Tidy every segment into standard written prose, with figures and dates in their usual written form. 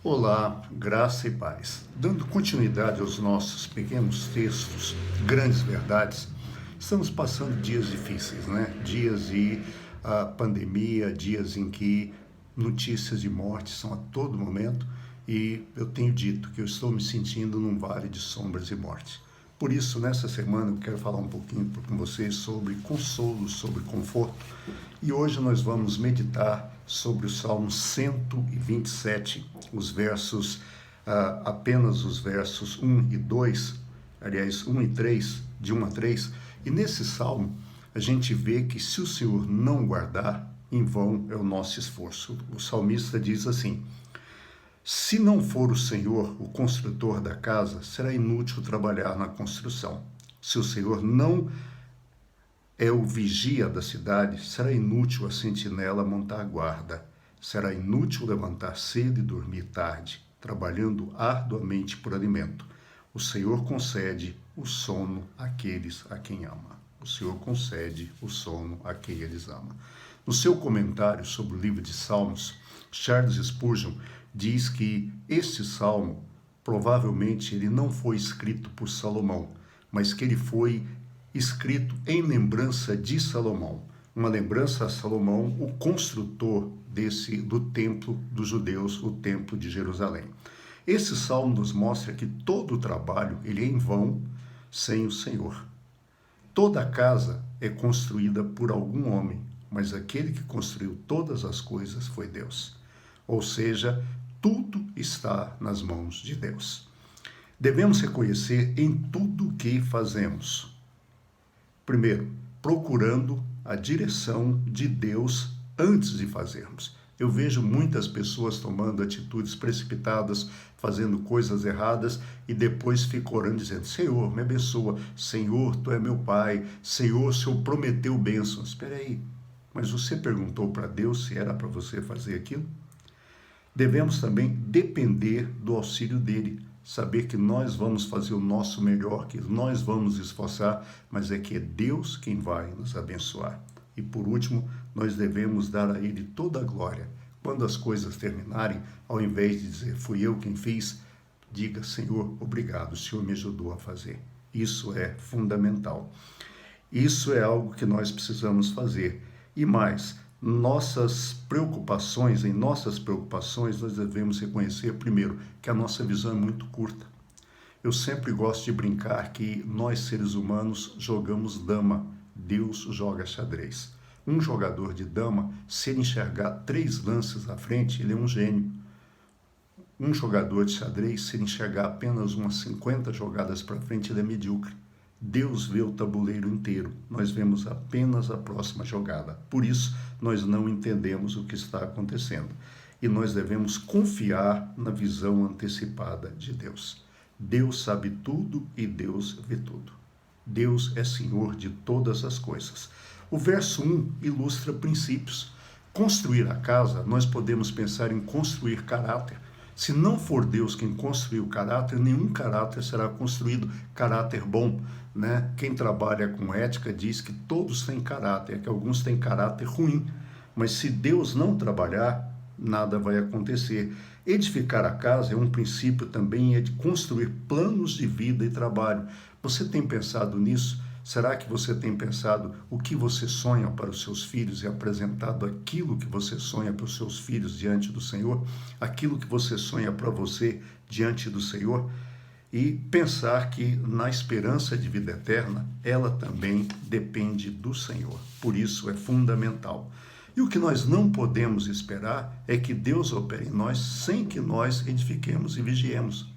Olá, graça e paz. Dando continuidade aos nossos pequenos textos, grandes verdades, estamos passando dias difíceis, né? Dias de pandemia, dias em que notícias de morte são a todo momento e eu tenho dito que eu estou me sentindo num vale de sombras e morte. Por isso, nessa semana, eu quero falar um pouquinho com vocês sobre consolo, sobre conforto. E hoje nós vamos meditar sobre o Salmo 127, os versos, apenas os versos 1 e 2, aliás, 1 e 3, de 1 a 3. E nesse Salmo, a gente vê que se o Senhor não guardar, em vão é o nosso esforço. O salmista diz assim: se não for o Senhor o construtor da casa, será inútil trabalhar na construção. Se o Senhor não é o vigia da cidade, será inútil a sentinela montar guarda. Será inútil levantar cedo e dormir tarde, trabalhando arduamente por alimento. O Senhor concede o sono àqueles a quem ama. O Senhor concede o sono a quem eles ama. No seu comentário sobre o livro de Salmos, Charles Spurgeon diz que este salmo, provavelmente, ele não foi escrito por Salomão, mas que ele foi escrito em lembrança de Salomão. Uma lembrança a Salomão, o construtor do templo dos judeus, o templo de Jerusalém. Esse salmo nos mostra que todo o trabalho ele é em vão sem o Senhor. Toda casa é construída por algum homem, mas aquele que construiu todas as coisas foi Deus. Ou seja, tudo está nas mãos de Deus. Devemos reconhecer em tudo o que fazemos. Primeiro, procurando a direção de Deus antes de fazermos. Eu vejo muitas pessoas tomando atitudes precipitadas, fazendo coisas erradas e depois ficam orando dizendo: Senhor, me abençoa, Senhor, Tu é meu Pai, Senhor, o Senhor prometeu bênçãos. Espera aí, mas você perguntou para Deus se era para você fazer aquilo? Devemos também depender do auxílio dele, saber que nós vamos fazer o nosso melhor, que nós vamos esforçar, mas é que é Deus quem vai nos abençoar. E por último, nós devemos dar a ele toda a glória. Quando as coisas terminarem, ao invés de dizer fui eu quem fiz, diga: Senhor, obrigado, o Senhor me ajudou a fazer. Isso é fundamental. Isso é algo que nós precisamos fazer. E mais, em nossas preocupações, nós devemos reconhecer, primeiro, que a nossa visão é muito curta. Eu sempre gosto de brincar que nós, seres humanos, jogamos dama, Deus joga xadrez. Um jogador de dama, se ele enxergar 3 lances à frente, ele é um gênio. Um jogador de xadrez, se ele enxergar apenas umas 50 jogadas para frente, ele é medíocre. Deus vê o tabuleiro inteiro, nós vemos apenas a próxima jogada. Por isso, nós não entendemos o que está acontecendo. E nós devemos confiar na visão antecipada de Deus. Deus sabe tudo e Deus vê tudo. Deus é Senhor de todas as coisas. O verso 1 ilustra princípios. Construir a casa, nós podemos pensar em construir caráter. Se não for Deus quem construiu o caráter, nenhum caráter será construído, caráter bom, né? Quem trabalha com ética diz que todos têm caráter, que alguns têm caráter ruim, mas se Deus não trabalhar, nada vai acontecer. Edificar a casa é um princípio também, é de construir planos de vida e trabalho. Você tem pensado nisso? Será que você tem pensado o que você sonha para os seus filhos e apresentado aquilo que você sonha para os seus filhos diante do Senhor? Aquilo que você sonha para você diante do Senhor? E pensar que na esperança de vida eterna, ela também depende do Senhor. Por isso é fundamental. E o que nós não podemos esperar é que Deus opere em nós sem que nós edifiquemos e vigiemos.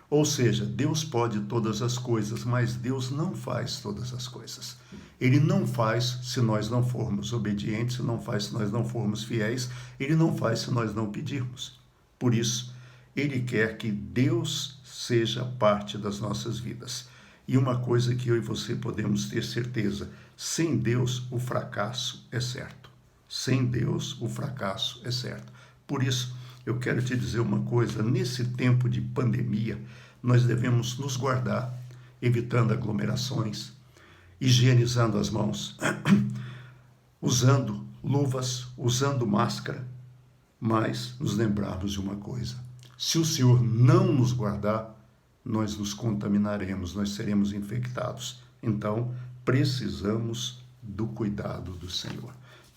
Ou seja, Deus pode todas as coisas, mas Deus não faz todas as coisas. Ele não faz se nós não formos obedientes, não faz se nós não formos fiéis, ele não faz se nós não pedirmos. Por isso, ele quer que Deus seja parte das nossas vidas. E uma coisa que eu e você podemos ter certeza: sem Deus o fracasso é certo. Sem Deus o fracasso é certo. Por isso, eu quero te dizer uma coisa: nesse tempo de pandemia, nós devemos nos guardar, evitando aglomerações, higienizando as mãos, usando luvas, usando máscara, mas nos lembrarmos de uma coisa: Se o Senhor não nos guardar, nós nos contaminaremos, nós seremos infectados. Então, precisamos do cuidado do Senhor.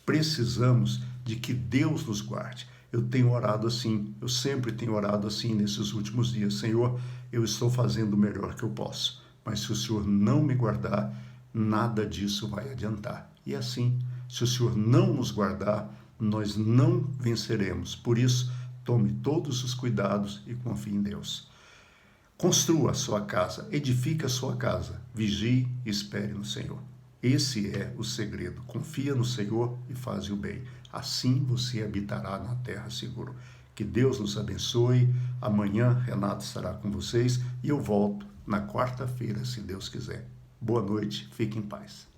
Precisamos de que Deus nos guarde. Eu tenho orado assim, eu sempre tenho orado assim nesses últimos dias. Senhor, eu estou fazendo o melhor que eu posso, mas se o Senhor não me guardar, nada disso vai adiantar. E assim, se o Senhor não nos guardar, nós não venceremos. Por isso, tome todos os cuidados e confie em Deus. Construa a sua casa, edifique a sua casa, vigie e espere no Senhor. Esse é o segredo. Confia no Senhor e faz o bem. Assim você habitará na terra seguro. Que Deus nos abençoe. Amanhã Renato estará com vocês e eu volto na quarta-feira, se Deus quiser. Boa noite, fique em paz.